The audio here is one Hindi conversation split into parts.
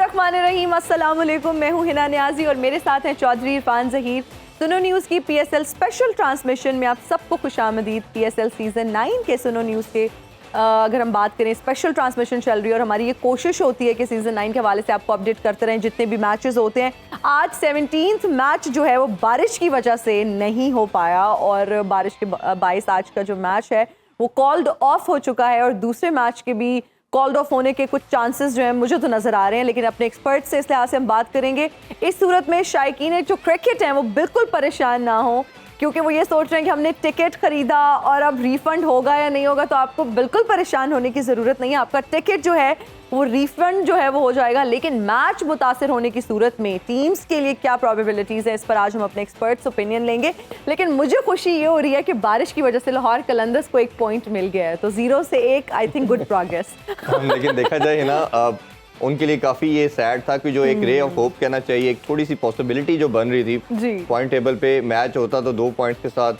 बिस्मिल्लाहिर्रहमानिर्रहीम, अस्सलाम वालेकुम। मैं हूँ हिना नियाजी और मेरे साथ हैं चौधरी इरफान ज़हीर। सुनो न्यूज़ की PSL स्पेशल ट्रांसमिशन में आप सबको खुशामदीद। PSL सीज़न 9 के सुनो न्यूज़ के अगर हम बात करें, स्पेशल ट्रांसमिशन चल रही है और हमारी ये कोशिश होती है कि सीज़न 9 के हवाले से आपको अपडेट करते रहें जितने भी मैचेस होते हैं। आज 17th मैच जो है वो बारिश की वजह से नहीं हो पाया और बारिश के बायस आज का जो मैच है वो कॉल्ड ऑफ हो चुका है और दूसरे मैच के भी कॉल्ड ऑफ होने के कुछ चांसेस जो हैं मुझे तो नज़र आ रहे हैं, लेकिन अपने एक्सपर्ट से इस लिहाज से हम बात करेंगे। इस सूरत में शायकीन जो क्रिकेट हैं वो बिल्कुल परेशान ना हो, क्योंकि वो ये सोच रहे हैं कि हमने टिकट खरीदा और अब रिफ़ंड होगा या नहीं होगा। तो आपको बिल्कुल परेशान होने की ज़रूरत नहीं है, आपका टिकट जो है वो रिफ़ंड जो है वो हो जाएगा। लेकिन मैच मुतासिर होने की सूरत में टीम्स के लिए क्या प्रोबेबिलिटीज़ है, इस पर आज हम अपने एक्सपर्ट्स ओपिनियन लेंगे। लेकिन मुझे खुशी ये हो रही है कि बारिश की वजह से लाहौर कलंदर्स को एक पॉइंट मिल गया है, तो 0 से 1 आई थिंक गुड प्रोग्रेस। लेकिन देखा जाए ना, उनके लिए काफ़ी ये सैड था कि जो एक रे ऑफ होप कहना चाहिए, एक थोड़ी सी पॉसिबिलिटी जो बन रही थी पॉइंट टेबल पे, मैच होता तो 2 पॉइंट्स के साथ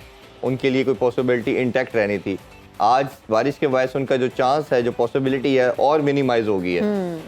उनके लिए कोई पॉसिबिलिटी इंटैक्ट रहनी थी। आज बारिश के वजह से उनका जो चांस है, जो पॉसिबिलिटी है, और मिनिमाइज हो गई है।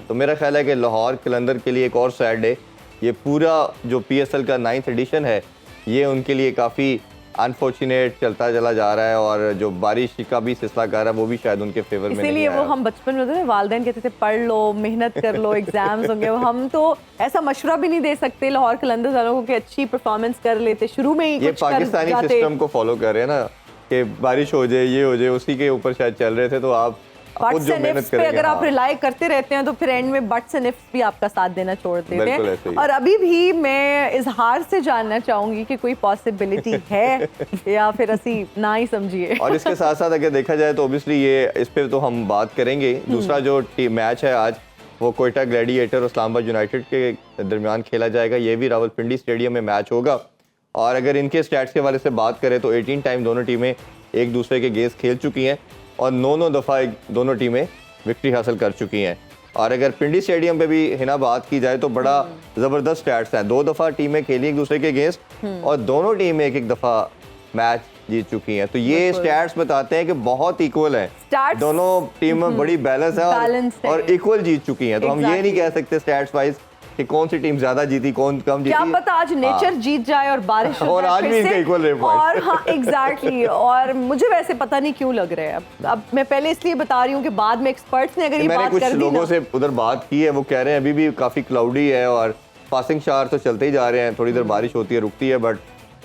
तो मेरा ख्याल है कि लाहौर कलंदर के लिए एक और सैड है। ये पूरा जो PSL का 9th एडिशन है ये उनके लिए काफ़ी अनफॉर्चुनेट चलता चला जा रहा है और जो बारिश का भी सिलसिला कर रहा है वो भी शायद उनके फेवर में नहीं इसीलिए वो हम बचपन में होते थे, वालिदैन कहते थे पढ़ लो, मेहनत कर लो, एग्जाम्स होंगे। हम तो ऐसा मशवरा भी नहीं दे सकते लाहौर कलंदर्स वालों को कि अच्छी परफॉर्मेंस कर लेते, शुरू में ही ये कुछ पाकिस्तानी सिस्टम को फॉलो कर रहे हैं ना कि बारिश हो जाए, ये हो जाए, उसी के ऊपर शायद चल रहे थे। तो आप खुद जो मेहनत करेंगे, अगर आप रिलाई करते रहते हैं तो फिर एंड में बट्स एंड इफ्स भी आपका साथ देना छोड़ देते हैं। और अभी भी मैं इजहार से जानना चाहूंगी कि कोई पॉसिबिलिटी है या फिर असी ना ही समझिए। और इसके साथ साथ अगर देखा जाए तो ऑब्वियसली ये इस पे तो हम बात करेंगे। दूसरा जो मैच है आज वो कोयटा ग्लैडिएटर और इस्लामाबाद यूनाइटेड के दरमियान खेला जाएगा। ये भी रावलपिंडी स्टेडियम में मैच होगा। और अगर इनके स्टैट्स के हवाले से बात करें तो 18 टाइम दोनों टीमें एक दूसरे के अगेंस्ट खेल चुकी हैं और 9 दफ़ा दोनों टीमें विक्ट्री हासिल कर चुकी हैं। और अगर पिंडी स्टेडियम पे भी हिना बात की जाए तो बड़ा ज़बरदस्त स्टैट्स हैं। 2 दफ़ा टीमें खेली एक दूसरे के अगेंस्ट और दोनों टीमें एक दफ़ा मैच जीत चुकी हैं। तो ये स्टैट्स बताते हैं कि बहुत इक्वल है, दोनों टीम में बड़ी बैलेंस है और इक्वल जीत चुकी हैं। तो हम ये नहीं कह सकते स्टैट्स वाइज कि कौन सी टीम ज्यादा जीती, कौन कम जीती। क्या पता आज नेचर जीत जाए और बारिश और आज भी इनके इक्वल रहे पॉइंट्स। और हाँ एग्जैक्टली। और मुझे वैसे पता नहीं क्यों लग रहा है, अब मैं पहले इसलिए बता रही हूँ कि बाद में एक्सपर्ट्स ने अगर ये बात कर दी ना। मैंने कुछ लोगों से उधर बात की है, वो कह रहे हैं अभी भी काफी क्लाउडी है और पासिंग शावर तो चलते ही जा रहे हैं। थोड़ी देर बारिश होती है, रुकती है, बट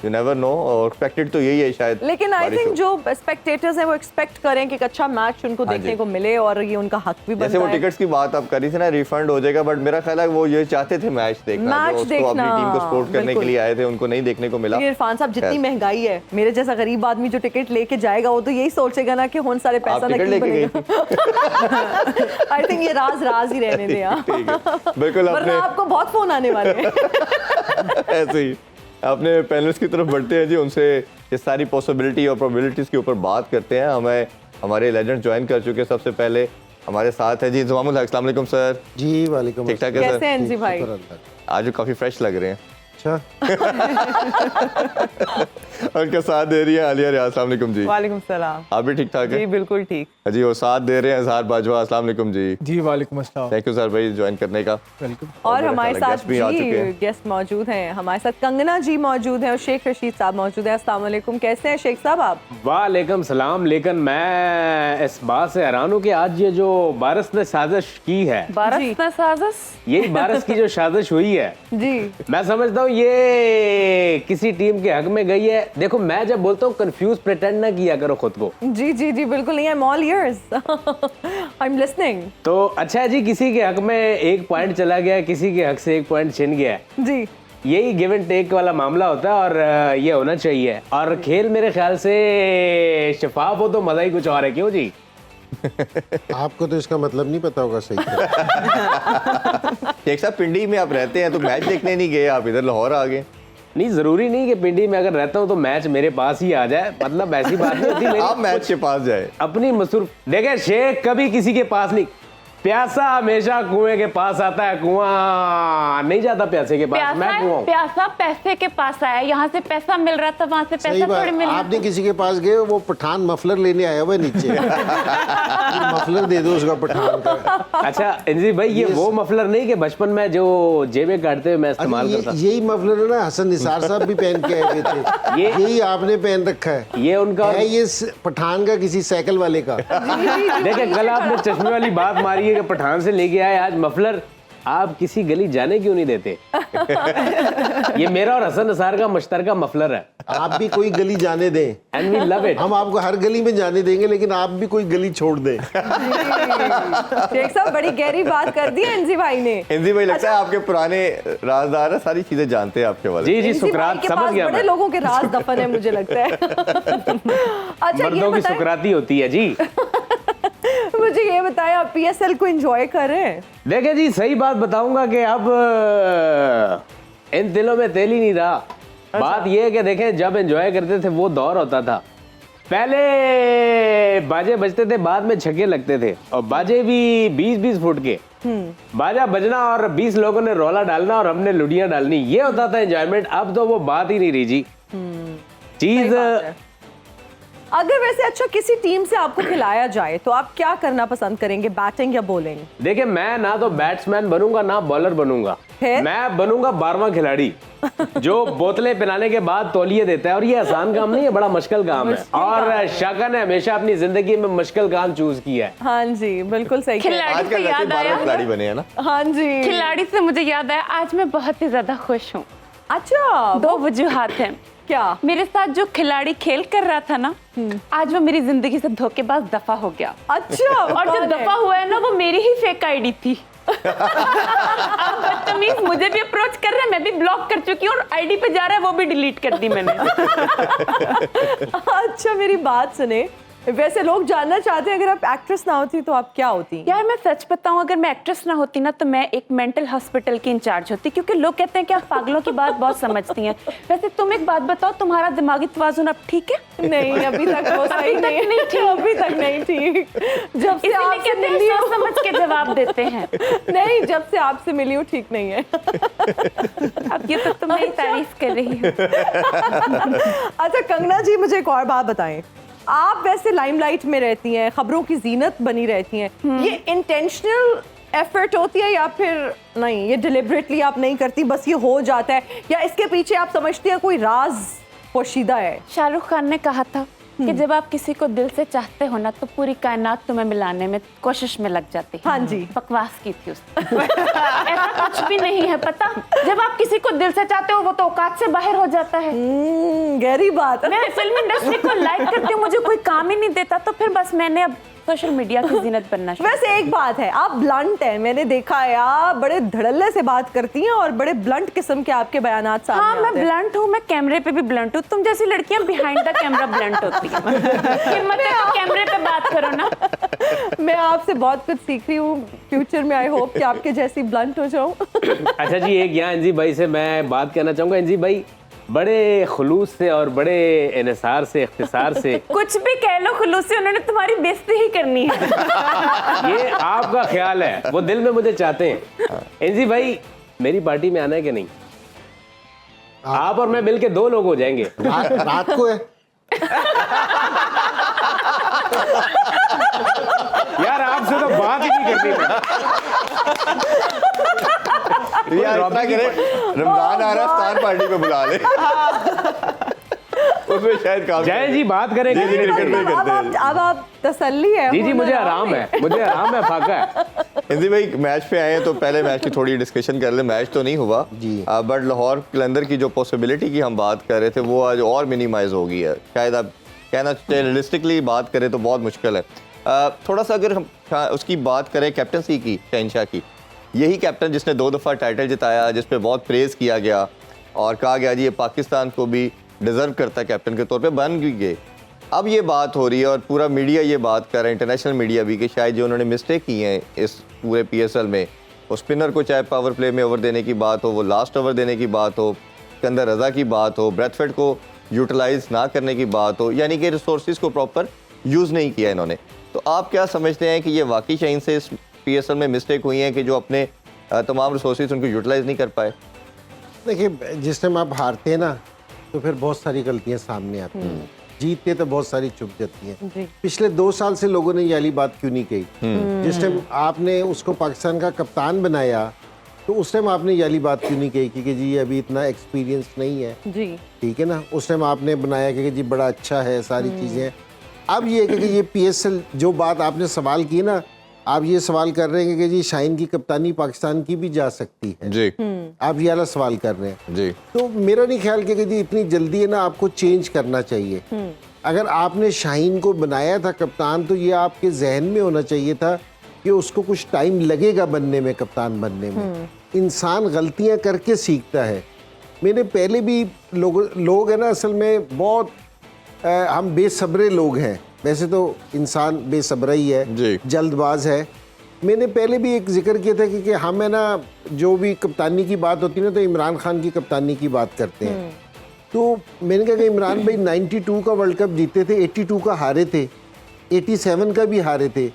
यू नेवर नो। और एक्सपेक्टेड तो यही है शायद। लेकिन आई थिंक जो स्पेक्टेटर्स हैं वो एक्सपेक्ट करें कि एक अच्छा मैच उनको देखने को मिले और ये उनका हक भी बनता है। जैसे वो टिकट्स की बात आप कर रही थी ना, रिफंड हो जाएगा, बट मेरा ख्याल है वो ये चाहते थे मैच देखना, जो उसको अपनी टीम को सपोर्ट करने के लिए आए थे, उनको नहीं देखने को मिला। इरफान साहब, जितनी महंगाई है, मेरे जैसा गरीब आदमी जो टिकट लेके जाएगा वो तो यही सोचेगा ना कि कौन सारे पैसा लेके बनेगा। आई थिंक ये राज ही रहने दे। बिल्कुल, वरना आपको बहुत फोन आने वाले हैं। ऐसे ही अपने पैनलिस्ट की तरफ बढ़ते हैं जी, उनसे ये सारी पॉसिबिलिटी और प्रोबेबिलिटीज के ऊपर बात करते हैं। हमें हमारे लेजेंड ज्वाइन कर चुके हैं। सबसे पहले हमारे साथ है जी इंजमामुल हक। अस्सलाम वालेकुम सर। जी वालेकुम। ठीक ठाक है सर? कैसे हैं जी भाई? आज काफी फ्रेश लग रहे हैं। अच्छा। उनका साथ दे रही है आलिया रियाज। अस्सलाम वालेकुम जी। वालेकुम सलाम। आप भी ठीक ठाक है? जी बिल्कुल ठीक जी। और साथ दे रहे हैं इजहार बाजवा। अस्सलाम वालेकुम जी। जी वालेकुम अस्सलाम। थैंक यू सर भाई ज्वाइन करने का। वेलकम। और हमारे साथ जी गेस्ट मौजूद हैं। हमारे साथ कंगना जी मौजूद हैं और शेख रशीद साहब मौजूद हैं। अस्सलाम वालेकुम, कैसे हैं शेख साहब आप? वालेकुम सलाम। लेकिन मैं इस बात से हैरान हूँ कि आज ये जो बारिश ने साजिश की है, बारिश ने साजिश, यही बारिश की जो साजिश हुई है जी, मैं समझता हूँ ये किसी टीम के हक में गई है। देखो, मैं जब बोलता हूँ कंफ्यूज प्रिटेंड ना किया करो खुद को। जी जी जी बिल्कुल नहीं, I am all ears, I am listening. तो अच्छा है जी, किसी के हक में 1 पॉइंट चला गया, किसी के हक से 1 पॉइंट छिन गया जी। यही गिव एंड टेक वाला मामला होता है और ये होना चाहिए। और खेल मेरे ख्याल से शफाफ हो तो मजा ही कुछ और है। क्यों जी? आपको तो इसका मतलब नहीं पता होगा सही। एक साहब, पिंडी में आप रहते हैं तो मैच देखने नहीं गए, आप इधर लाहौर आ गए। नहीं, जरूरी नहीं कि पिंडी में अगर रहता हूँ तो मैच मेरे पास ही आ जाए, मतलब ऐसी बात नहीं होती। आप मैच के पास जाए, अपनी मसरूफ। देखे शेख कभी किसी के पास नहीं, प्यासा हमेशा कुएं के पास आता है, कुआं नहीं जाता प्यासे के पास। मैं कुआं हूं। प्यासा पैसे के पास आया, यहाँ से पैसा मिल रहा था, वहां से सही पैसा बात, थोड़ी मिल रहा आपने किसी के पास गए, वो पठान मफलर लेने आया हुआ है नीचे मफलर दे दो उसका पठान का। अच्छा इंजी भाई, ये वो मफलर नहीं कि बचपन में जो जेबें काटते हुए मैं अरे इस्तेमाल करता। यही मफलर है ना, हसन निसार साहब भी पहन के आए हुए थे, यही आपने पहन रखा है। ये उनका है ये पठान का किसी साइकिल वाले का। देखिए, कल आपने चश्मे वाली बात मारी है कि पठान से लेके आए, आज मफलर। आप किसी गली जाने क्यों नहीं देते? ये मेरा और हसन निसार का मुश्तरका मफलर है। आप भी कोई गली जाने दें, एंड वी लव इट। हम आपको हर गली में जाने देंगे, लेकिन आप भी कोई गली छोड़ दें। शेख साहब बड़ी गहरी बात कर दी है इंजी भाई ने। इंजी भाई लगता है आपके पुराने राजदार है, सारी चीजें जानते हैं आपके बारे में। जी जी, इंजी भाई सुकरात के समझ पास गया बड़े मैं। लोगों के राज दफन है मुझे लगता है। अच्छा ये मर्दों की बताएं, सुकराती होती है जी। मुझे ये बताएं आप पीएसएल को एंजॉय कर रहे हैं? देखे जी, सही बात बताऊंगा कि अब इन दिलों में तेल ही नहीं रहा। बात ये है कि देखें, जब एंजॉय करते थे वो दौर होता था, पहले बाजे बजते थे, बाद में छक्के लगते थे, और बाजे भी 20-20 फुट के। बाजा बजना और 20 लोगों ने रोला डालना और हमने लुडियां डालनी, ये होता था एंजॉयमेंट। अब तो वो बात ही नहीं रही जी। चीज अगर वैसे अच्छा किसी टीम से आपको खिलाया जाए तो आप क्या करना पसंद करेंगे, बैटिंग या बॉलिंग? देखिए, मैं ना तो बैट्समैन बनूंगा ना बॉलर बनूंगा, फिर? मैं बनूंगा 12वां खिलाड़ी जो बोतलें पिलाने के बाद तौलिए देता है। और ये आसान काम नहीं है, बड़ा मुश्किल काम है। और शाका ने हमेशा अपनी जिंदगी में मुश्किल काम चूज किया है। हाँ जी, बिल्कुल सही कह रहे हैं। खिलाड़ी आजकल से वैसे याद 12 आया, खिलाड़ी बने हैं ना। हाँ जी, खिलाड़ी से मुझे याद आया, आज मैं बहुत ही ज्यादा खुश हूँ। अच्छा दो वजूहात हैं। क्या? मेरे साथ जो खिलाड़ी खेल कर रहा था ना, आज वो मेरी जिंदगी से धोखेबाज दफा हो गया। अच्छा और जो कौन है? दफा हुआ है ना, वो मेरी ही फेक आईडी थी। अब बदतमीज मुझे भी अप्रोच कर रहे हैं, मैं भी ब्लॉक कर चुकी हूँ, और आईडी पे जा रहा है वो भी डिलीट कर दी मैंने। अच्छा मेरी बात सुने, वैसे लोग जानना चाहते हैं अगर आप एक्ट्रेस ना होती तो आप क्या होती? यार मैं सच बताऊं, अगर मैं एक्ट्रेस ना होती ना तो मैं एक मेंटल हॉस्पिटल की इंचार्ज होती, क्योंकि लोग कहते हैं कि आप पागलों की बात बहुत समझती हैं। वैसे तुम एक बात बताओ, तुम्हारा दिमागी तवाजुन अब ठीक है? नहीं अभी तक वो सही अभी तक नहीं, नहीं ठीक। अभी तक नहीं ठीक। जब से इसीलिए आपसे कहते हैं मिली सोच हूँ, समझ के जवाब देते हैं। नहीं जब से आपसे मिली हूँ ठीक नहीं है। अब ये तो तुम मेरी तारीफ कर रही हो। अच्छा कंगना जी, मुझे एक और बात बताएं, आप वैसे लाइमलाइट में रहती हैं, खबरों की जीनत बनी रहती हैं, ये इंटेंशनल एफर्ट होती है या फिर नहीं, ये डिलिबरेटली आप नहीं करती, बस ये हो जाता है, या इसके पीछे आप समझती हैं कोई राज पोशीदा है? शाहरुख खान ने कहा था कि जब आप किसी को दिल से चाहते हो ना, तो पूरी कायनात तुम्हें मिलाने में कोशिश में लग जाती है। हाँ जी। बकवास की थी उसने। ऐसा कुछ भी नहीं है, पता। जब आप किसी को दिल से चाहते हो, वो तो औकात से बाहर हो जाता है। गहरी बात है। मैं फिल्म इंडस्ट्री को लाइक करती हूँ, मुझे कोई काम ही नहीं देता, तो फिर बस मैंने अब सोशल मीडिया की जीनत बनना शुरू। वैसे एक बात है, आप ब्लंट हैं, मैंने देखा है आप बड़े धड़ल्ले से बात करती हैं और बड़े ब्लंट किस्म के आपके बयानात सामने हाँ, मैं आते हैं। ब्लंट हूँ, मैं कैमरे पे भी ब्लंट हूँ। तुम जैसी लड़कियां बिहाइंड द कैमरा ब्लंट होती हैं। हिम्मत है तो कैमरे पे बात करो ना। मैं आपसे बहुत कुछ सीख रही हूँ, फ्यूचर में आई होप कि आपके जैसी ब्लंट हो जाऊं। अच्छा जी, एक यहाँ इंजी भाई से मैं बात कहना चाहूंगा। इंजी भाई बड़े खुलूस से और बड़े इन्हिसार से, इख्तिसार से, कुछ भी कह लो, खुलूस से उन्होंने तुम्हारी बेइज्जती ही करनी है। ये आपका ख्याल है, वो दिल में मुझे चाहते हैं। इंजी भाई, मेरी पार्टी में आना है कि नहीं? आप और मैं मिलके 2 लोग हो जाएंगे। रात को है। यार आपसे तो बात ही नहीं करती मैं। यार इतना करे, रमजान आ रहा है, इफ्तार पार्टी पे बुला ले। उसमें शायद काम जय जी, बात करेंगे जी, जी, धीरे बिल्कुल, धीरे। बिल्कुल। अब आप तसल्ली है? जी जी, मुझे आराम है, मुझे आराम है, फाका है। हिंदी भाई मैच पे आए हैं तो पहले मैच की थोड़ी डिस्कशन कर ले। मैच तो नहीं हुआ जी। बट लाहौर कलंदर की जो पॉसिबिलिटी की हम बात कर रहे थे वो आज और मिनिमाइज हो गई है। शायद आप कहना रियलिस्टिकली बात करें तो बहुत मुश्किल है। थोड़ा सा अगर हम उसकी बात करें कैप्टनसी की, शहनशाह की, यही कैप्टन जिसने 2 दफ़ा टाइटल जिताया, जिस पे बहुत प्रेज़ किया गया और कहा गया जी ये पाकिस्तान को भी डिज़र्व करता है कैप्टन के तौर पे, बन भी गए। अब ये बात हो रही है और पूरा मीडिया ये बात कर रहा है, इंटरनेशनल मीडिया भी, कि शायद जो उन्होंने मिस्टेक की हैं इस पूरे PSL में, वो स्पिनर को चाहे पावर प्ले में ओवर देने की बात हो, वो लास्ट ओवर देने की बात हो, सिकंदर रज़ा की बात हो, ब्रैथवेट को यूटिलाइज ना करने की बात हो, यानी कि रिसोर्सेज को प्रॉपर यूज़ नहीं किया इन्होंने। तो आप क्या समझते हैं कि ये वाकई शाइन से इस पीएसएल में मिस्टेक हुई हैं कि जो अपने तमाम रिसोर्सेज उनको यूटिलाइज नहीं कर पाए? देखिए, जिस टाइम आप हारते हैं ना तो फिर बहुत सारी गलतियां सामने आती हैं, जीतते तो बहुत सारी चुप जाती हैं। जी। पिछले 2 साल से लोगों ने ये वाली बात क्यों नहीं कही? जिस टाइम आपने उसको पाकिस्तान का कप्तान बनाया तो उस टाइम आपने ये वाली बात क्यों नहीं कही कि जी ये अभी इतना एक्सपीरियंस नहीं है, जी ठीक है ना? उस टाइम आपने बनाया कि जी बड़ा अच्छा है, सारी चीज़ें। अब ये कि ये पीएसएल जो बात आपने सवाल की ना, आप ये सवाल कर रहे हैं कि जी शाहीन की कप्तानी पाकिस्तान की भी जा सकती है, जी आप ये वाला सवाल कर रहे हैं। जी तो मेरा नहीं ख्याल कि जी इतनी जल्दी है ना, आपको चेंज करना चाहिए। अगर आपने शाहीन को बनाया था कप्तान तो ये आपके जहन में होना चाहिए था कि उसको कुछ टाइम लगेगा बनने में, कप्तान बनने में। इंसान गलतियां करके सीखता है। मैंने पहले भी लोग है ना, असल में बहुत हम बेसब्रे लोग हैं। वैसे तो इंसान बेसब्रा ही जी। है, जल्दबाज है। मैंने पहले भी एक जिक्र किया था कि हम है ना, जो भी कप्तानी की बात होती है ना तो इमरान खान की कप्तानी की बात करते हैं। तो मैंने कहा कि इमरान भाई 92 का वर्ल्ड कप जीते थे, 82 का हारे थे, 87 का भी हारे थे,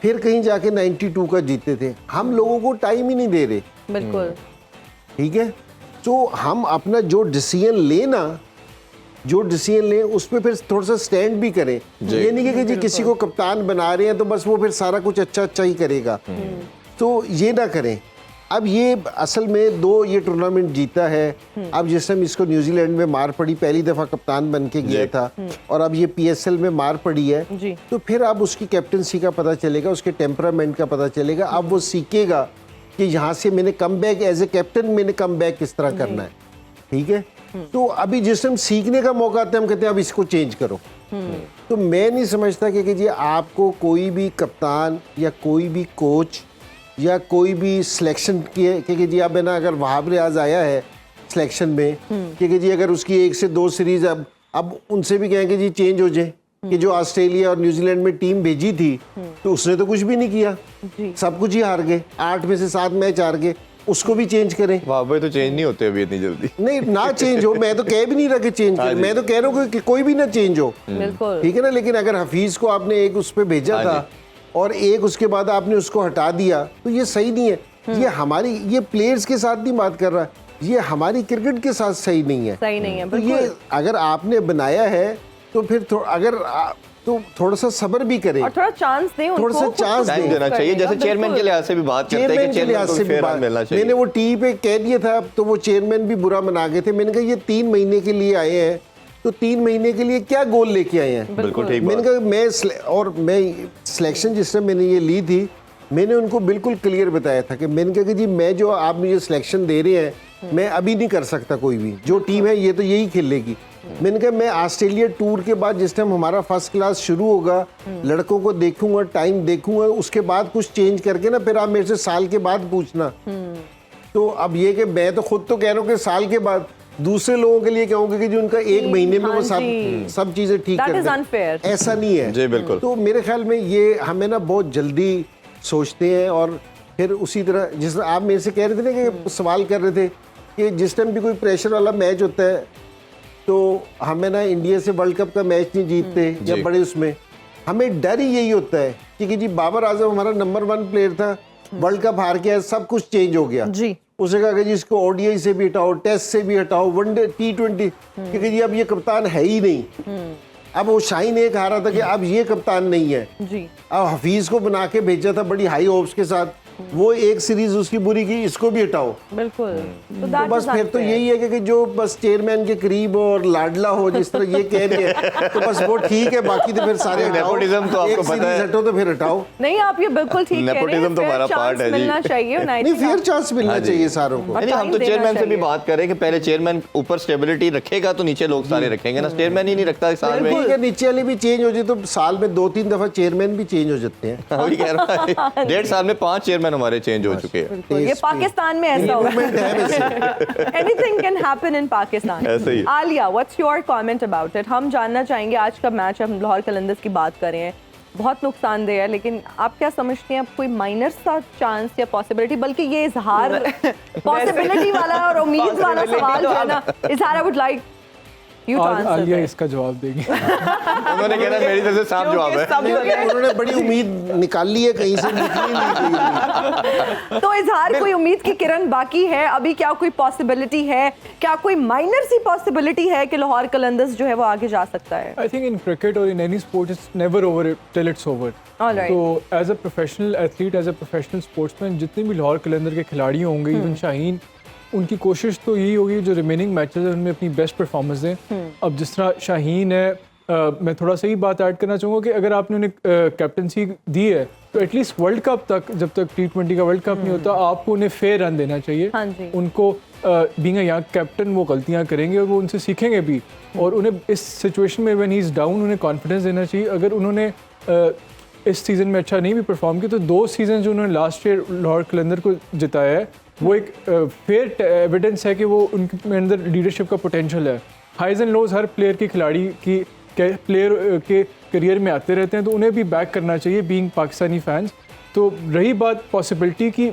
फिर कहीं जाके 92 का जीते थे। हम लोगों को टाइम ही नहीं दे रहे, बिल्कुल। ठीक है? तो हम अपना जो डिसीजन लेना, जो डिसीजन लें उस पर फिर थोड़ा सा स्टैंड भी करें। ये नहीं कि जी किसी को कप्तान बना रहे हैं तो बस वो फिर सारा कुछ अच्छा अच्छा ही करेगा, तो ये ना करें। अब ये असल में 2 ये टूर्नामेंट जीता है। अब जिस टाइम इसको न्यूजीलैंड में मार पड़ी, पहली दफ़ा कप्तान बन के गया था, और अब ये पीएसएल में मार पड़ी है, जी। तो फिर अब उसकी कैप्टनसी का पता चलेगा, उसके टेम्परामेंट का पता चलेगा। अब वो सीखेगा कि यहाँ से मैंने come back as a captain मैंने कम बैक किस तरह करना है, ठीक है? तो अभी जिस टाइम सीखने का मौका आता है हम कहते हैं अब इसको चेंज करो। तो मैं नहीं समझता कि जी आपको कोई भी कप्तान या कोई भी कोच या कोई भी सिलेक्शन किए कि जी अब है ना, अगर वहाब रियाज आया है सिलेक्शन में कि जी अगर उसकी 1 से 2 सीरीज अब उनसे भी कहें कि जी चेंज हो जाए, कि जो ऑस्ट्रेलिया और न्यूजीलैंड में टीम भेजी थी तो उसने तो कुछ भी नहीं किया, सब कुछ ही हार गए, 8 में से 7 मैच हार गए, उसको भी चेंज करें। वहाँ पे तो चेंज नहीं होते अभी इतनी जल्दी। नहीं ना चेंज हो, मैं तो कह भी नहीं रहा कि चेंज करें, मैं तो कह रहा हूँ कि कोई भी ना चेंज हो, बिल्कुल। ठीक है ना? लेकिन अगर हफीज को आपने एक उस पर भेजा था और एक उसके बाद आपने उसको हटा दिया तो ये सही नहीं है। ये हमारी, ये प्लेयर्स के साथ नहीं बात कर रहा, ये हमारी क्रिकेट के साथ सही नहीं है। सही नहीं है, तो ये अगर आपने बनाया है तो फिर तो थोड़ा सा सब्र भी करें और थोड़ा चांस दें उनको, थोड़ा सा चांस टाइम देना चाहिए। जैसे चेयरमैन के लिहाज से भी बात करते हैं कि चेयरमैन को भी फेयर हाथ मिलना चाहिए। मैंने वो टीवी पे कह दिया था तो वो चेयरमैन भी बुरा मना गए थे। मैंने कहा ये 3 महीने के लिए आए हैं तो 3 महीने के लिए क्या गोल लेके आए हैं? बिल्कुल ठीक मैंने कहा मैं सिलेक्शन जिस टाइम मैंने ये ली थी मैंने उनको बिल्कुल क्लियर बताया था कि मैंने कहा कि जी मैं जो आप मुझे सिलेक्शन दे रहे हैं मैं अभी नहीं कर सकता, कोई भी जो टीम है ये तो यही खेलेगी। मैंने कहा मैं ऑस्ट्रेलिया टूर के बाद जिस टाइम हमारा फर्स्ट क्लास शुरू होगा, लड़कों को देखूंगा, टाइम देखूंगा, उसके बाद कुछ चेंज करके ना फिर आप मेरे से साल के बाद पूछना। तो अब ये कि मैं तो खुद तो कह रहा हूँ कि साल के बाद, दूसरे लोगों के लिए कहूँगा कि जो उनका 1 महीने में वो सब चीजें ठीक कर दें, ऐसा नहीं है जी बिल्कुल। तो मेरे ख्याल में ये हमें ना बहुत जल्दी सोचते हैं और फिर उसी तरह जिस आप मेरे से कह रहे थे ना कि सवाल कर रहे थे कि जिस टाइम भी कोई प्रेशर वाला मैच होता है तो हमें ना इंडिया से वर्ल्ड कप का मैच नहीं जीतते या बड़े उसमें हमें डर ही यही होता है कि जी बाबर आजम हमारा नंबर 1 प्लेयर था, वर्ल्ड कप हार के सब कुछ चेंज हो गया जी। उसे कहा कि जी इसको ओडीआई से भी हटाओ, टेस्ट से भी हटाओ, वनडे T20, क्योंकि जी अब ये कप्तान है ही नहीं। अब वो शाहीन एक हारा था कि अब ये कप्तान नहीं है जी। अब हफीज को बना के भेजा था बड़ी हाई होप्स के साथ, वो एक सीरीज उसकी बुरी की, इसको भी हटाओ। बिल्कुल। तो बस फिर तो यही है कि जो बस चेयरमैन के करीब और लाडला हो जिस तरह ये कह रही है तो बस वो ठीक है, बाकी तो फिर सारे नेपोटिज्म तो आपको पता है, हटो तो फिर हटाओ। नहीं आप ये बिल्कुल ठीक कह रहे हैं, नेपोटिज्म तो हमारा पार्ट है जी। मिलना चाहिए नहीं फेयर चांस मिलना चाहिए सारों को। नहीं हम तो चेयरमैन से भी बात करें कि पहले चेयरमैन ऊपर स्टेबिलिटी रखेगा तो नीचे लोग सारे रखेंगे ना, चेयरमैन ही नहीं रखता साल में। ठीक है, नीचे वाले भी चेंज हो जाए तो साल में 2-3 दफा चेयरमैन भी चेंज हो जाते हैं। अभी कह रहा है 1.5 साल में 5 चेयरमैन हमारे चेंज हो चुके हैं। ये पाकिस्तान में ऐसा होता है। Anything can happen in Pakistan. ऐसे ही। Alia, what's your comment about it? हम जानना चाहेंगे, आज का मैच हम लाहौर कलंदर्स की बात कर रहे हैं, बहुत नुकसानदेह है, लेकिन आप क्या समझते हैं, कोई माइनर सा चांस या पॉसिबिलिटी, बल्कि ये इजहार पॉसिबिलिटी वाला और उम्मीद वाला सवाल जो है ना, इजहार I would like You to answer Alia that. इसका जवाब देगी। उन्होंने कहना मेरी तरफ से साफ जवाब है। उन्होंने बड़ी उम्मीद निकाल ली है कहीं से, निकली नहीं कोई उम्मीद। तो इजहार कोई उम्मीद की किरण बाकी है अभी? क्या कोई पॉसिबिलिटी है, क्या कोई माइनर सी पॉसिबिलिटी है कि लाहौर कलंदर्स जो है वो आगे जा सकता है? I think in cricket or in any sport, it's never over till it's over. All right. तो as a professional athlete, as a professional sportsman, जितने भी लाहौर कलंदर के खिलाड़ी होंगे, इवन शाहीन, उनकी कोशिश तो यही होगी जो रिमेनिंग मैचेस हैं उनमें अपनी बेस्ट परफॉर्मेंस दें। अब जिस तरह शाहीन है, मैं थोड़ा सा ही बात ऐड करना चाहूँगा कि अगर आपने उन्हें कैप्टनसी दी है तो एटलीस्ट वर्ल्ड कप तक, जब तक T20 का वर्ल्ड कप नहीं होता, आपको उन्हें फेयर रन देना चाहिए। हाँ जी। उनको बीइंग अ यंग कैप्टन वो गलतियां करेंगे और वो उनसे सीखेंगे भी, और उन्हें इस सिचुएशन में व्हेन ही इज़ डाउन उन्हें कॉन्फिडेंस देना चाहिए। अगर उन्होंने इस सीज़न में अच्छा नहीं भी परफॉर्म किया तो 2 सीज़न जो उन्होंने लास्ट ईयर लाहौर कलंदर को जिताया है वो एक फेयर एविडेंस है कि वो उनके अंदर लीडरशिप का पोटेंशियल है। हाइज एंड लोज हर प्लेयर की खिलाड़ी के प्लेयर के करियर में आते रहते हैं, तो उन्हें भी बैक करना चाहिए बीइंग पाकिस्तानी फैंस। तो रही बात पॉसिबिलिटी की,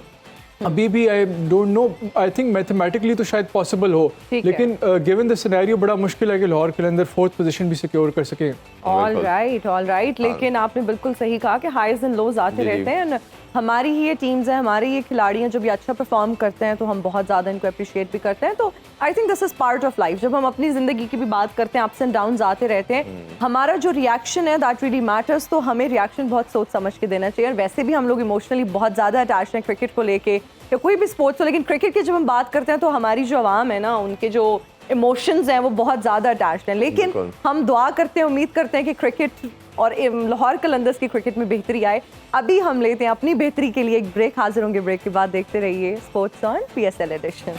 अभी भी I don't know, I think mathematically तो शायद पॉसिबल हो, ठीक है। लेकिन गिवन द सिनेरियो बड़ा मुश्किल है कि लाहौर के अंदर 4th पोजीशन भी सिक्योर कर सके। ऑल राइट, लेकिन आपने बिल्कुल सही कहा कि हाइज एंड लोज आते जी, जी। रहते हैं। हमारी ही ये टीम्स हैं, हमारे ये खिलाड़ी हैं जो भी अच्छा परफॉर्म करते हैं तो हम बहुत ज़्यादा इनको अप्रिशिएट भी करते हैं। तो I think this is part of life. जब हम अपनी ज़िंदगी की भी बात करते हैं, अप्स एंड डाउन्स आते रहते हैं, हमारा जो रिएक्शन है दैट रियली मैटर्स। तो हमें रिएक्शन बहुत सोच समझ के देना चाहिए। और वैसे भी हम लोग इमोशनली बहुत ज़्यादा अटैच हैं क्रिकेट को लेके या कोई भी स्पोर्ट्स हो, लेकिन क्रिकेट की जब हम बात करते हैं तो हमारी जो आवाम है ना, उनके जो इमोशंस हैं वो बहुत ज़्यादा अटैच्ड हैं। लेकिन बिल्कुल। हम दुआ करते हैं, उम्मीद करते हैं कि क्रिकेट और लाहौर कलंदर्स की क्रिकेट में बेहतरी आए। अभी हम लेते हैं अपनी बेहतरी के लिए एक ब्रेक। हाजिर होंगे ब्रेक के बाद। देखते रहिए sports on PSL edition.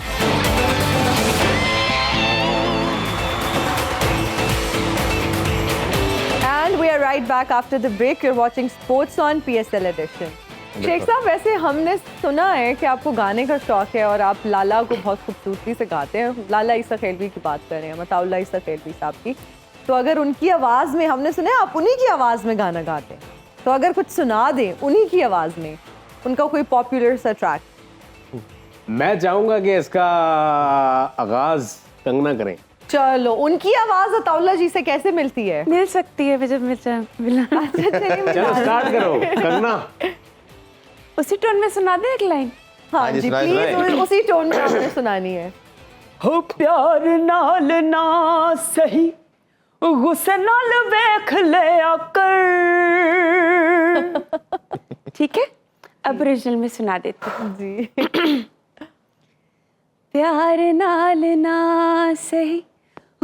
And we are right back after the break. You're watching Sports on PSL Edition. Sheikh साहब, वैसे हमने सुना है कि आपको गाने का शौक है और आप लाला को बहुत खूबसूरती से गाते हैं। लाला ईसा खेलवी की बात कर रहे हैं, मताउल्लाह ईसा खेलवी साहब की। तो अगर उनकी आवाज़ में, हमने सुना है आप उन्हीं की आवाज़ में गाना गाते हैं, तो अगर कुछ सुना दें उन्हीं की आवाज़ में, उनका कोई पॉपुलर सा ट्रैक। मैं चाहूंगा कि इसका आगाज कंगना करें। चलो, उनकी आवाज़ अताउल्लाह जी से कैसे मिलती है? मिल सकती है जब मिला अच्छा, चलिए चलो मिला। स्टार्ट करो कंगना। उसी टोन में सुना दे एक लाइन। हाँ हाँ जी, जी, सुनाए, प्लीज सुनाए। उसी टोन में आपने सुनानी है। हो प्यार नाल ना सही गुस्से नाल वेख लिया कर। ठीक है, अब ओरिजिनल में सुना देती हूँ। जी। प्यार नाल ना सही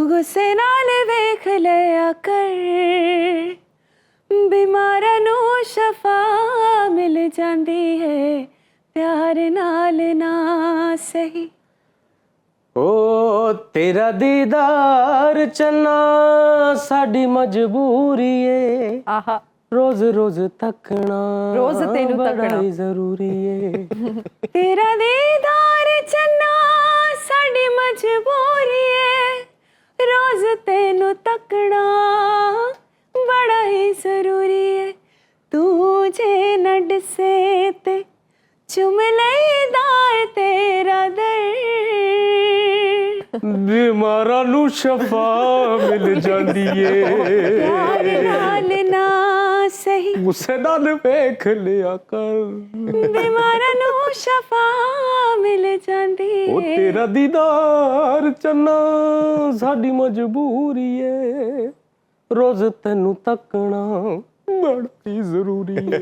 गुस्से नाल वेख लिया कर, बीमारा नू शफा मिल जांदी है, प्यार नाल ना सही। ओ तेरा दीदार चन्ना साडी मजबूरी है, आहा, रोज रोज तकना रोज तेनू बड़ा तकना। ही जरूरी है। तेरा दीदार चन्ना साडी मजबूरी है, रोज तेनू तकना बड़ा ही जरूरी है। तू जे नड से ते चुम लेदार तेरा दर्द, बीमारा नू शफा मिल जांदी प्यार है, नाल ना सही गुस्से नाल वेख लिया कर। बीमारा नू शफा मिल जांदी ओ है। तेरा दीदार चन्ना साडी मजबूरी है, रोज तेनू तकना बड़ा ही जरूरी है।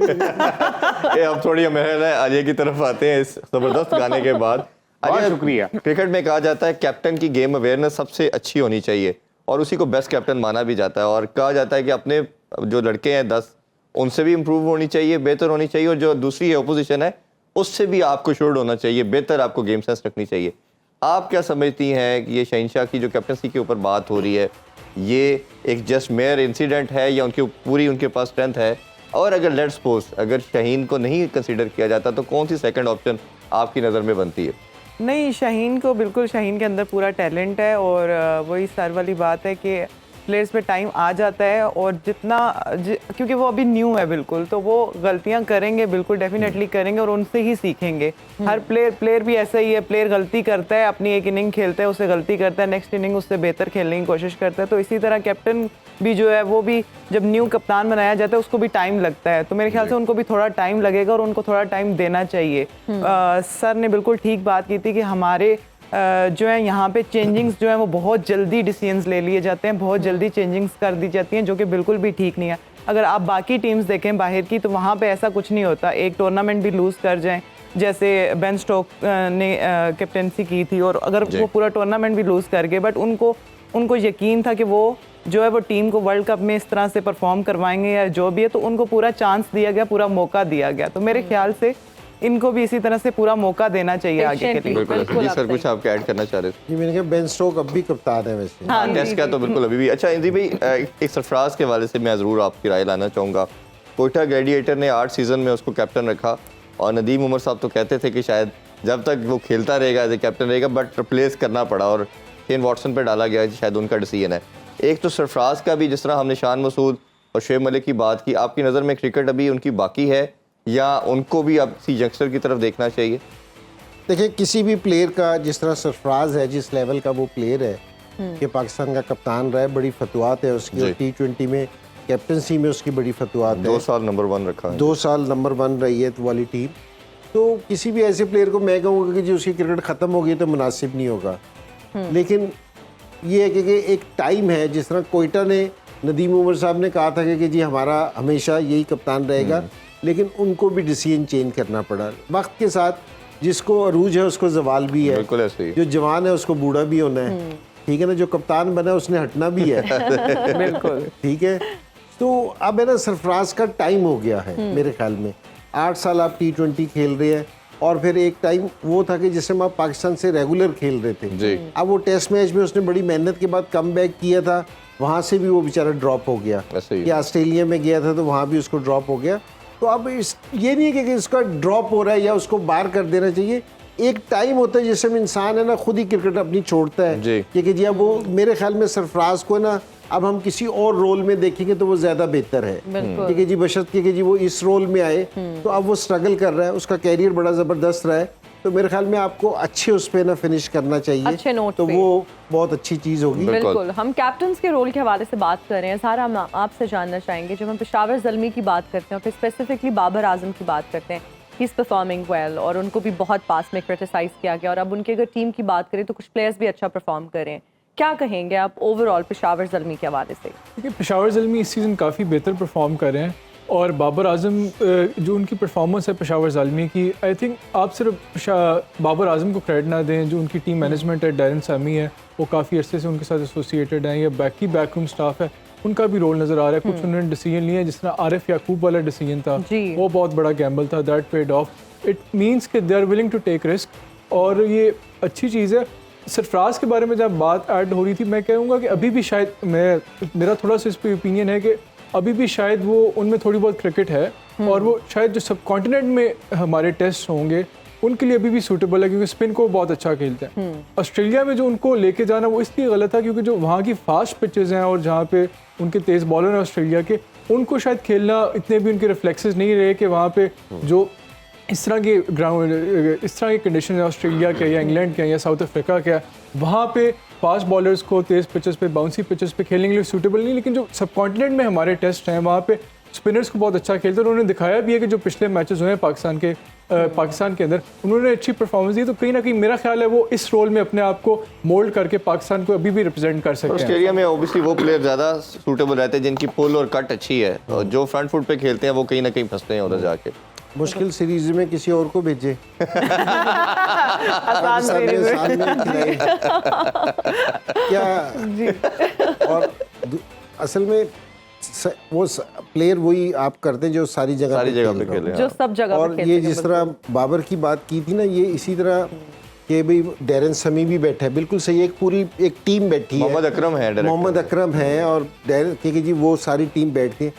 ये अब थोड़ी महल है आलिया की तरफ आते हैं इस जबरदस्त गाने के बाद। बहुत आलिया, शुक्रिया। क्रिकेट में कहा जाता है कैप्टन की गेम अवेयरनेस सबसे अच्छी होनी चाहिए और उसी को बेस्ट कैप्टन माना भी जाता है, और कहा जाता है कि अपने जो लड़के हैं 10 उनसे भी इम्प्रूव होनी चाहिए, बेहतर होनी चाहिए, और जो दूसरी अपोजिशन है उससे भी आपको शुड होना चाहिए, बेहतर आपको गेम सेंस रखनी चाहिए। आप क्या समझती हैं कि ये शहनशाह की जो कैप्टनसी के ऊपर बात हो रही है, ये एक जस्ट मेयर इंसिडेंट है या उनके पास स्ट्रेंथ है? और अगर लेट्स सपोज अगर शाहीन को नहीं कंसीडर किया जाता तो कौन सी सेकंड ऑप्शन आपकी नज़र में बनती है? नहीं, शाहीन को बिल्कुल, शाहीन के अंदर पूरा टैलेंट है और वही सर वाली बात है कि प्लेयर्स पे टाइम आ जाता है और क्योंकि वो अभी न्यू है बिल्कुल, तो वो गलतियां करेंगे, बिल्कुल डेफिनेटली करेंगे और उनसे ही सीखेंगे। हर प्लेयर भी ऐसा ही है, प्लेयर गलती करता है, अपनी एक इनिंग खेलता है, उससे गलती करता है, नेक्स्ट इनिंग उससे बेहतर खेलने की कोशिश करता है। तो इसी तरह कैप्टन भी जो है वो भी जब न्यू कप्तान बनाया जाता है उसको भी टाइम लगता है, तो मेरे ख्याल से उनको भी थोड़ा टाइम लगेगा और उनको थोड़ा टाइम देना चाहिए। सर ने बिल्कुल ठीक बात की थी कि हमारे जो है यहाँ पे चेंजिंग्स जो है वो बहुत जल्दी डिसीजंस ले लिए जाते हैं, बहुत जल्दी चेंजिंग्स कर दी जाती हैं, जो कि बिल्कुल भी ठीक नहीं है। अगर आप बाकी टीम्स देखें बाहर की, तो वहाँ पे ऐसा कुछ नहीं होता। एक टूर्नामेंट भी लूज़ कर जाएं, जैसे बेन स्टोक ने कैप्टनसी की थी, और अगर वो पूरा टूर्नामेंट भी लूज़ कर गए, बट उनको यकीन था कि वो जो है वो टीम को वर्ल्ड कप में इस तरह से परफॉर्म करवाएंगे या जो भी है, तो उनको पूरा चांस दिया गया, पूरा मौका दिया गया। तो मेरे ख्याल से इनको भी इसी तरह से पूरा मौका देना चाहिए आगे के लिए। बिल्कुल जी सर, कुछ आप ऐड करना चाह रहे थे? जी मैंने कहा बेन स्टोक अब भी कप्तान है वैसे। हाँ, टेस्ट का तो बिल्कुल अभी भी। अच्छा इंदी भाई, एक सरफराज के हवाले से मैं ज़रूर आपकी राय लाना चाहूँगा। कोयटा ग्लैडिएटर ने 8 सीज़न में उसको कैप्टन रखा और नदीम उमर साहब तो कहते थे कि शायद जब तक वो खेलता रहेगा एज ए कैप्टन रहेगा, बट रिप्लेस करना पड़ा और शेन वॉटसन पर डाला गया, शायद उनका डिसीजन है। एक तो सरफराज का भी, जिस तरह हमने शान मसूद और शुएब मलिक की बात की, आपकी नज़र में क्रिकेट अभी उनकी बाकी है या उनको भी अब किसी यंगस्टर की तरफ देखना चाहिए? देखिए किसी भी प्लेयर का, जिस तरह सरफराज है, जिस लेवल का वो प्लेयर है कि पाकिस्तान का कप्तान रहा है, बड़ी फतवात है उसकी, और T20 में कैप्टनसी में उसकी बड़ी फतवात है। 2 साल नंबर 1 रखा है, 2 साल नंबर 1 रही है वाली टीम। तो किसी भी ऐसे प्लेयर को मैं कहूँगा कि जी उसकी क्रिकेट ख़त्म हो गई तो मुनासिब नहीं होगा। लेकिन ये है कि एक टाइम है, जिस तरह कोयटा ने नदीम उमर साहब ने कहा था कि जी हमारा हमेशा यही कप्तान रहेगा, लेकिन उनको भी डिसीजन चेंज करना पड़ा वक्त के साथ। जिसको अरूज है उसको जवाल भी है, बिल्कुल ऐसे ही। जो जवान है उसको बूढ़ा भी होना है, ठीक है ना। जो कप्तान बना है उसने हटना भी है, बिल्कुल ठीक है। तो अब है ना, सरफराज का टाइम हो गया है मेरे ख्याल में। 8 साल आप T20 खेल रहे हैं, और फिर एक टाइम वो था कि जिसमें आप पाकिस्तान से रेगुलर खेल रहे थे जी। अब वो टेस्ट मैच में उसने बड़ी मेहनत के बाद कम बैक किया था, वहाँ से भी वो बेचारा ड्रॉप हो गया। ऐसे ही। कि ऑस्ट्रेलिया में गया था तो वहाँ भी उसको ड्रॉप हो गया। तो अब ये नहीं है कि इसका ड्रॉप हो रहा है या उसको बाहर कर देना चाहिए। एक टाइम होता है जिसमें इंसान है ना खुद ही क्रिकेट अपनी छोड़ता है जी। कि जी अब वो, मेरे ख्याल में सरफराज को ना अब हम किसी और रोल में देखेंगे तो वो ज़्यादा बेहतर है, ठीक है जी। बशर्ते कि जी वो इस रोल में आए, तो अब वो स्ट्रगल कर रहा है, उसका कैरियर बड़ा ज़बरदस्त रहा है, तो मेरे ख्याल में आपको अच्छे उस पे ना फिनिश करना चाहिए, अच्छे नोट तो पे। वो बहुत अच्छी चीज़ होगी। बिल्कुल। हम कैप्टन्स के रोल के हवाले से बात कर रहे हैं। सारा हम आपसे जानना चाहेंगे, जब हम पेशावर ज़ल्मी की बात करते हैं, फिर स्पेसिफिकली बाबर आजम की बात करते हैं, ही इज़ परफॉर्मिंग वेल और उनको भी बहुत पास में क्रिटिसाइज़ किया गया, और अब उनकी अगर टीम की बात करें तो कुछ प्लेयर्स भी अच्छा परफॉर्म कर रहे हैं। क्या कहेंगे आप ओवरऑल पेशावर ज़ल्मी के हवाले से? देखिए पेशावर ज़ल्मी इस सीज़न काफ़ी बेहतर परफॉर्म कर रहे हैं, और बाबर आजम जो उनकी परफॉर्मेंस है पेशावर ज़ल्मी की, आई थिंक आप सिर्फ बाबर आजम को क्रेडिट ना दें। जो उनकी टीम मैनेजमेंट है, डैरन सामी है, वो काफ़ी अरसे से उनके साथ एसोसिएटेड हैं, या बैकरूम स्टाफ है, उनका भी रोल नज़र आ रहा है। कुछ उन्होंने डिसीजन लिए, जिस तरह आरिफ याकूब वाला डिसीजन था, वो बहुत बड़ा गैम्बल था, that paid off. It means कि they are willing to take risk, और ये अच्छी चीज़ है। सरफराज के बारे में जब बात ऐड हो रही थी, मैं कहूँगा कि अभी भी शायद मेरा थोड़ा सा इस पर ओपिनियन है कि अभी भी शायद वो उनमें थोड़ी बहुत क्रिकेट है, और वो शायद जो सब कॉन्टिनेंट में हमारे टेस्ट होंगे उनके लिए अभी भी सूटेबल है, क्योंकि स्पिन को बहुत अच्छा खेलते हैं। ऑस्ट्रेलिया में जो उनको लेके जाना वो इसलिए गलत था क्योंकि जो वहाँ की फास्ट पिचेज़ हैं और जहाँ पे उनके तेज़ बॉलर हैं ऑस्ट्रेलिया के, उनको शायद खेलना इतने भी उनके रिफ्लेक्सेस नहीं रहे कि वहाँ पे जो इस तरह के ग्राउंड, इस तरह के कंडीशन है ऑस्ट्रेलिया के या इंग्लैंड के या साउथ अफ्रीका के, वहाँ पे फास्ट बॉलर्स को तेज़ पिचेस पे, बाउंसी पिचेस पे खेलने के लिए सूटेबल नहीं। लेकिन जो सब कॉन्टिनेंट में हमारे टेस्ट हैं वहाँ पे स्पिनर्स को बहुत अच्छा खेलते हैं, और उन्होंने दिखाया भी है कि जो पिछले मैचेस हुए हैं पाकिस्तान के अंदर उन्होंने अच्छी परफॉर्मेंस दी। तो कहीं ना कहीं मेरा ख्याल है वो इस रोल में अपने आप को मोल्ड करके पाकिस्तान को अभी भी रिप्रेजेंट कर सकते हैं। ऑस्ट्रेलिया में ओबियसली वो प्लेयर ज़्यादा सूटेबल रहते हैं जिनकी पुल और कट अच्छी है, और जो फ्रंट फुट पे खेलते हैं वो कहीं ना कहीं फंसते हैं उधर जाके। मुश्किल सीरीज में किसी और को भेजे, आसान सीरीज में। आसान में खिलाए। क्या और असल में वो प्लेयर वही आप करते हैं जो सारी जगह पे खेले, जो सब जगह पे और खेलते ये हैं। जिस तरह बाबर की बात की थी ना, ये इसी तरह कि भाई डैरन समी भी बैठा है, बिल्कुल सही, एक पूरी एक टीम बैठी है। मोहम्मद अकरम है, मोहम्मद अकरम है, और डैरन कि जी वो सारी टीम बैठती है।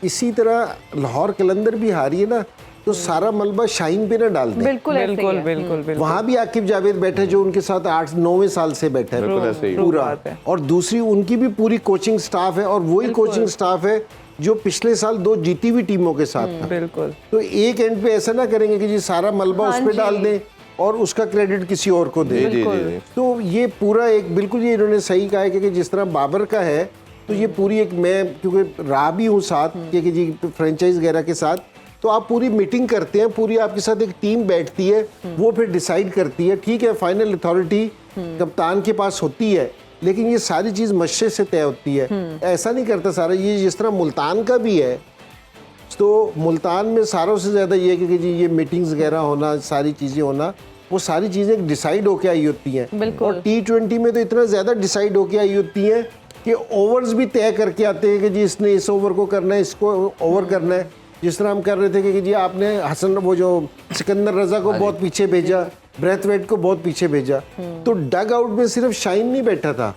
इसी तरह लाहौर कलंदर भी हारी है ना, तो सारा मलबा शाहीन पे ना डाल दें। बिल्कुल ऐसे ही बिल्कुल है। बिल्कुल बिल्कुल वहां भी आकिब जावेद बैठे जो उनके साथ 8-9वें साल से बैठे हैं बिल्कुल ऐसे ही। पूरा, बात है। और दूसरी उनकी भी पूरी कोचिंग स्टाफ है, और वही कोचिंग स्टाफ है जो पिछले साल 2 जीती हुई टीमों के साथ था। बिल्कुल तो एक एंड पे ऐसा ना करेंगे कि जी सारा मलबा हाँ उस पे जी। डाल दें और उसका क्रेडिट किसी और को जी दें। जी जी जी। तो ये पूरा एक बिल्कुल ये इन्होंने सही कहा है कि जिस तरह बाबर का है, तो ये पूरी एक, मैं क्योंकि रहा भी हूँ साथ कि जी फ्रेंचाइज वगैरह के साथ, तो आप पूरी मीटिंग करते हैं, पूरी आपके साथ एक टीम बैठती है, वो फिर डिसाइड करती है। ठीक है, फाइनल अथॉरिटी कप्तान के पास होती है, लेकिन ये सारी चीज़ मशरे से तय होती है। ऐसा नहीं करता सारा, ये जिस तरह मुल्तान का भी है, तो मुल्तान में सारों से ज़्यादा ये है कि जी ये मीटिंग्स वगैरह होना, सारी चीज़ें होना, वो सारी चीज़ें डिसाइड होके आई होती हैं। बिल्कुल। और T20 में तो इतना ज़्यादा डिसाइड होके आई होती हैं कि ओवर्स भी तय करके आते हैं कि जी इसने इस ओवर को करना है, इसको ओवर करना है। जिस तरह हम कर रहे थे कि जी आपने हसन, वो जो सिकंदर रजा को बहुत पीछे भेजा, ब्रेथवेट को बहुत पीछे भेजा, तो डग आउट में सिर्फ शाइन नहीं बैठा था,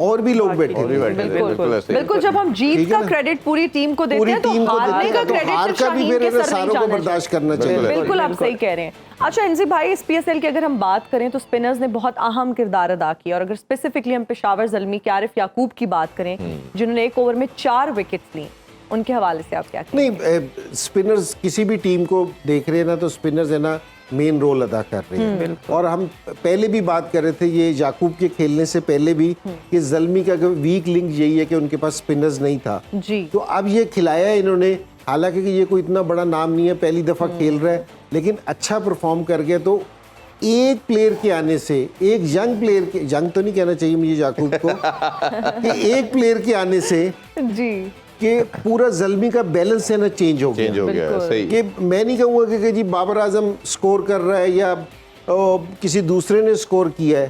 और भी लोग बैठे और भी थे। बैठे थे, बिल्कुल ऐसे ही। बिल्कुल, जब हम जीत ठीक है का ना? क्रेडिट पूरी टीम को देते पूरी हैं तो टीम को हारने देते का हैं, तो क्रेडिट हार सिर्फ का भी शाहीन फिर के सर नहीं सारों को जाना बर्दाश्त करना चाहिए। बिल्कुल आप सही कह रहे हैं। अच्छा इंजी भाई, इस पीएसएल की अगर हम बात करें तो स्पिनर्स ने बहुत अहम किरदार अदा किया, और अगर स्पेसिफिकली हम पेशावर ज़ल्मी, आरिफ याकूब की बात करें जिन्होंने एक ओवर में 4 विकेट्स ली, उनके हवाले से आप क्या कहें? नहीं, स्पिनर्स किसी भी टीम को देख रहे हैं ना, तो स्पिनर्स है ना मेन रोल अदा कर रहे हैं। और हम पहले भी बात कर रहे थे ये याकूब के खेलने से पहले भी कि ज़ल्मी का वीक लिंक यही है कि उनके पास स्पिनर्स नहीं था। जी। तो अब ये खिलाया इन्होंने, हालांकि कि ये कोई इतना बड़ा नाम नहीं है, पहली दफ़ा खेल रहा है, लेकिन अच्छा परफॉर्म कर गया। तो एक प्लेयर के आने से, एक यंग प्लेयर के, यंग तो नहीं कहना चाहिए मुझे याकूब को कि एक प्लेयर के आने से जी कि पूरा ज़ल्मी का बैलेंस है ना चेंज हो गया। चेंज हो गया, बिल्कुल। सही। कि मैं नहीं कहूँगा कि जी बाबर आजम स्कोर कर रहा है या किसी दूसरे ने स्कोर किया है,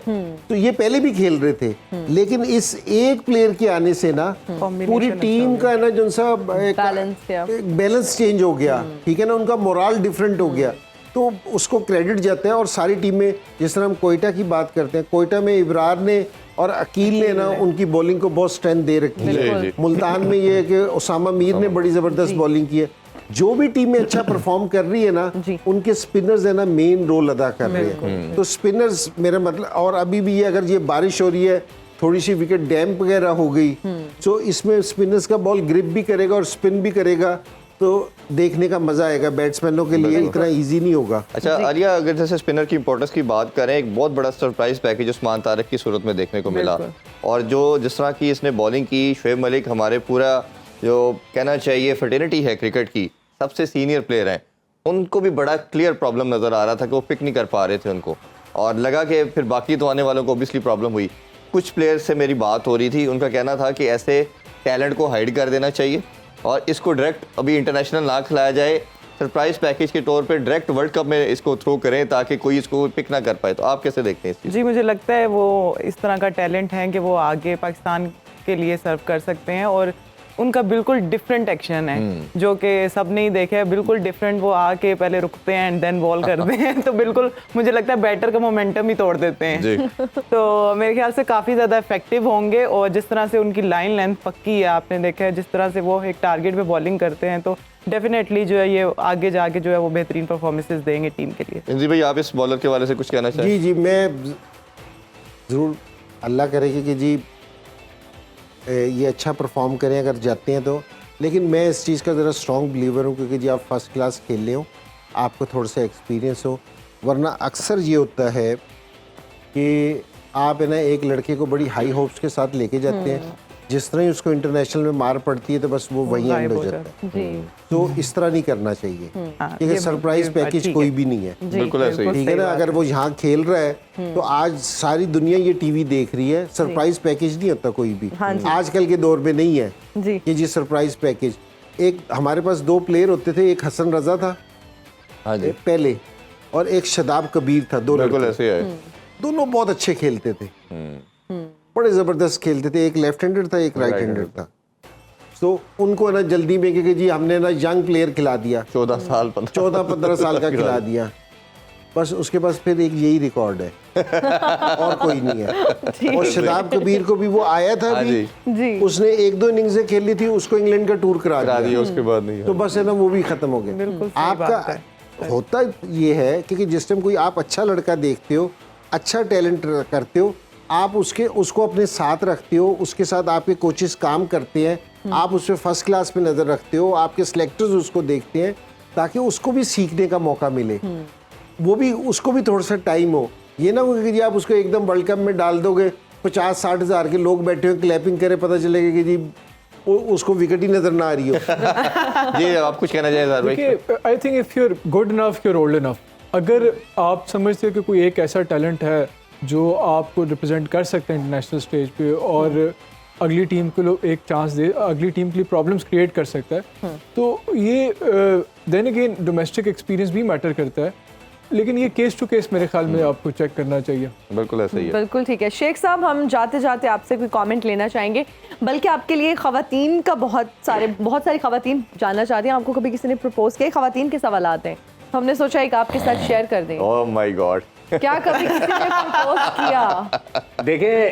तो ये पहले भी खेल रहे थे, लेकिन इस एक प्लेयर के आने से ना पूरी टीम का है ना जो सा बैलेंस चेंज हो गया। ठीक है ना, उनका मोराल डिफरेंट हो गया, तो उसको क्रेडिट जाता है। और सारी टीमें, जिस तरह हम कोयटा की बात करते हैं, कोयटा में इब्रार ने और अकील ने ना उनकी बॉलिंग को बहुत स्ट्रेंथ दे रखी है। मुल्तान में ये है कि उसामा मीर ने बड़ी ज़बरदस्त बॉलिंग की है। जो भी टीमें अच्छा परफॉर्म कर रही है ना, उनके स्पिनर्स है ना मेन रोल अदा कर रहे हैं। तो स्पिनर्स मेरा मतलब, और अभी भी ये अगर ये बारिश हो रही है, थोड़ी सी विकेट डैम्प वगैरह हो गई, तो इसमें स्पिनर्स का बॉल ग्रिप भी करेगा और स्पिन भी करेगा, तो देखने का मजा आएगा। बैट्समैनों के लिए इतना इजी नहीं होगा। अच्छा आलिया, अगर जैसे स्पिनर की इंपॉर्टेंस की बात करें, एक बहुत बड़ा सरप्राइज पैकेज उस्मान तारिक की सूरत में देखने को मिला, और जो जिस तरह की इसने बॉलिंग की, शोएब मलिक हमारे पूरा जो कहना चाहिए फर्टिलिटी है क्रिकेट की, सबसे सीनियर प्लेयर हैं, उनको भी बड़ा क्लियर प्रॉब्लम नज़र आ रहा था कि वो पिक नहीं कर पा रहे थे उनको, और लगा कि फिर बाकी तो आने वालों को ऑब्वियसली प्रॉब्लम हुई। कुछ प्लेयर से मेरी बात हो रही थी, उनका कहना था कि ऐसे टैलेंट को हाइड कर देना चाहिए और इसको डायरेक्ट अभी इंटरनेशनल ना खिलाया जाए, सरप्राइज पैकेज के तौर पे डायरेक्ट वर्ल्ड कप में इसको थ्रो करें ताकि कोई इसको पिक ना कर पाए। तो आप कैसे देखते हैं इस चीज़? जी, मुझे लगता है वो इस तरह का टैलेंट है कि वो आगे पाकिस्तान के लिए सर्व कर सकते हैं, और उनका बिल्कुल डिफरेंट एक्शन है जो कि सब नहीं देखे है। बिल्कुल डिफरेंट, वो आके पहले रुकते हैं एंड देन बॉल करते हैं, तो बिल्कुल मुझे लगता है बैटर का मोमेंटम ही तोड़ देते हैं। तो मेरे ख्याल से काफ़ी ज़्यादा इफेक्टिव होंगे, और जिस तरह से उनकी लाइन लेंथ पक्की है, आपने देखा है जिस तरह से वो एक टारगेट पे बॉलिंग करते हैं, तो डेफिनेटली जो है ये आगे जाके जो है वो बेहतरीन परफॉर्मेंसेस देंगे टीम के लिए। इंजी भाई, आप इस बॉलर के हवाले से कुछ कहना चाहिए? जी, मैं ज़रूर, अल्लाह करेगी कि जी ये अच्छा परफॉर्म करें अगर जाते हैं तो, लेकिन मैं इस चीज़ का ज़रा स्ट्रॉन्ग बिलीवर हूँ क्योंकि जी आप फर्स्ट क्लास खेल रहे हो, आपको थोड़ा सा एक्सपीरियंस हो, वरना अक्सर ये होता है कि आप है ना एक लड़के को बड़ी हाई होप्स के साथ लेके जाते हैं, जिस तरह ही उसको इंटरनेशनल में मार पड़ती है तो बस वो वहीं एंड हो जाता है। तो इस तरह नहीं करना चाहिए, क्योंकि सरप्राइज पैकेज कोई भी नहीं है। बिल्कुल ऐसे ही। ठीक है ना, अगर वो यहाँ खेल रहा है तो आज सारी दुनिया ये टीवी देख रही है। सरप्राइज पैकेज नहीं होता कोई भी, आजकल के दौर में नहीं है कि जी सरप्राइज पैकेज। एक हमारे पास 2 प्लेयर होते थे, एक हसन रजा था हाँ जी, पहले, और एक शदाब कबीर था। बिल्कुल ऐसे है। दोनों बहुत अच्छे खेलते थे, बड़े ज़बरदस्त खेलते थे। एक लेफ्ट हैंडेड था, एक राइट हैंडेड था। तो उनको ना जल्दी में कि जी हमने ना यंग प्लेयर खिला दिया, 14 साल 14-15 साल का खिला दिया। बस उसके पास फिर एक यही रिकॉर्ड है और कोई नहीं है। और शदाब कबीर को भी वो आया था हाँ भी, जी। उसने 1-2 इनिंग्सें खेली थी, उसको इंग्लैंड का टूर करा करा दिया दिया, उसके बाद नहीं तो बस है ना वो भी खत्म हो गया। बिल्कुल सही बात आपका होता ये है क्योंकि जिस टाइम कोई आप अच्छा लड़का देखते हो, अच्छा टैलेंट करते हो, आप उसको अपने साथ रखते हो, उसके साथ आपके कोचेस काम करते हैं, आप उस पर फर्स्ट क्लास में नज़र रखते हो, आपके सिलेक्टर्स उसको देखते हैं ताकि उसको भी सीखने का मौका मिले, वो भी उसको भी थोड़ा सा टाइम हो। ये ना हो कि जी आप उसको एकदम वर्ल्ड कप में डाल दोगे, 50-60 हज़ार के लोग बैठे हुए क्लैपिंग करे, पता चलेगा कि जी उसको विकेट ही नजर ना आ रही हो। जी आप कुछ कहना चाहिए भाई? देखिए, I think if you are good enough, you are old enough, अगर आप समझते हो कि कोई एक ऐसा टैलेंट है जो आपको रिप्रेजेंट कर सकते हैं इंटरनेशनल स्टेज पे और अगली टीम को एक चांस दे, अगली टीम के लिए प्रॉब्लम्स क्रिएट कर सकता है, तो ये देन अगेन डोमेस्टिक एक्सपीरियंस भी मैटर करता है, लेकिन ये केस टू केस मेरे ख्याल में आपको चेक करना चाहिए। बिल्कुल ऐसा ही है। बिल्कुल ठीक है। शेख साहब, हम जाते जाते आपसे कोई कमेंट लेना चाहेंगे, बल्कि आपके लिए खवातीन का बहुत सारी खवातीन जानना चाहती हैं, आपको कभी किसी ने प्रपोज किया? खवातीन के सवाल आते हैं, तो हमने सोचा एक आपके साथ शेयर कर दें। ओह माय गॉड, क्या कभी किसी ने प्रपोज किया? देखिए,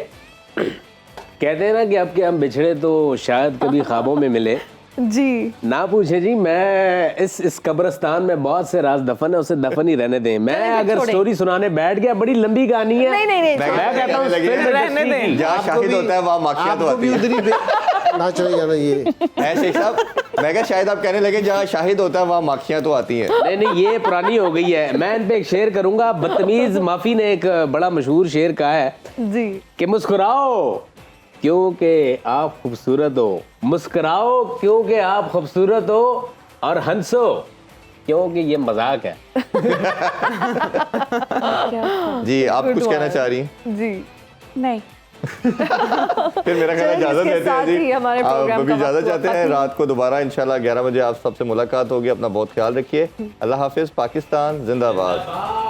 कहते हैं ना कि अब के हम बिछड़े तो शायद कभी ख्वाबों में मिले। जी ना पूछे जी, मैं इस कब्रिस्तान में बहुत से राज दफन है, उसे दफन ही रहने दें। मैं अगर छोड़ें। स्टोरी सुनाने बैठ गया, बड़ी लंबी कहानी है। नहीं, मैं कहता हूँ लगे फिल्म रहने इंडस्ट्री दें। की। जहाँ शाहिद होता है वहाँ माखियाँ तो आपको आती भी है। उधर ही ना चले जाना ये है शेख साहब, मैं क्या शायद आप कहने लगे जहाँ शाहिद होता है वहाँ माखियाँ तो आती हैं। नहीं, ये पुरानी हो गई है। मैं इन पे एक शेर करूंगा। बदतमीज माफी ने एक बड़ा मशहूर शेर कहा है जी कि मुस्कुराओ क्योंकि आप खूबसूरत हो, मुस्कुराओ क्योंकि आप खूबसूरत हो, और हंसो क्योंकि ये मजाक है। जी आप कुछ कहना चाह रही हैं? जी नहीं, फिर मेरा ख्याल चलिए, इजाजत इसके देते साथ हैं ही जी। हमारे आप प्रोग्राम अभी का इजाजत वक्त चाहते हुआ हैं। खत्म। रात को दोबारा इंशाल्लाह 11 बजे आप सबसे मुलाकात होगी। अपना बहुत ख्याल रखिए। अल्लाह हाफिज। पाकिस्तान जिंदाबाद।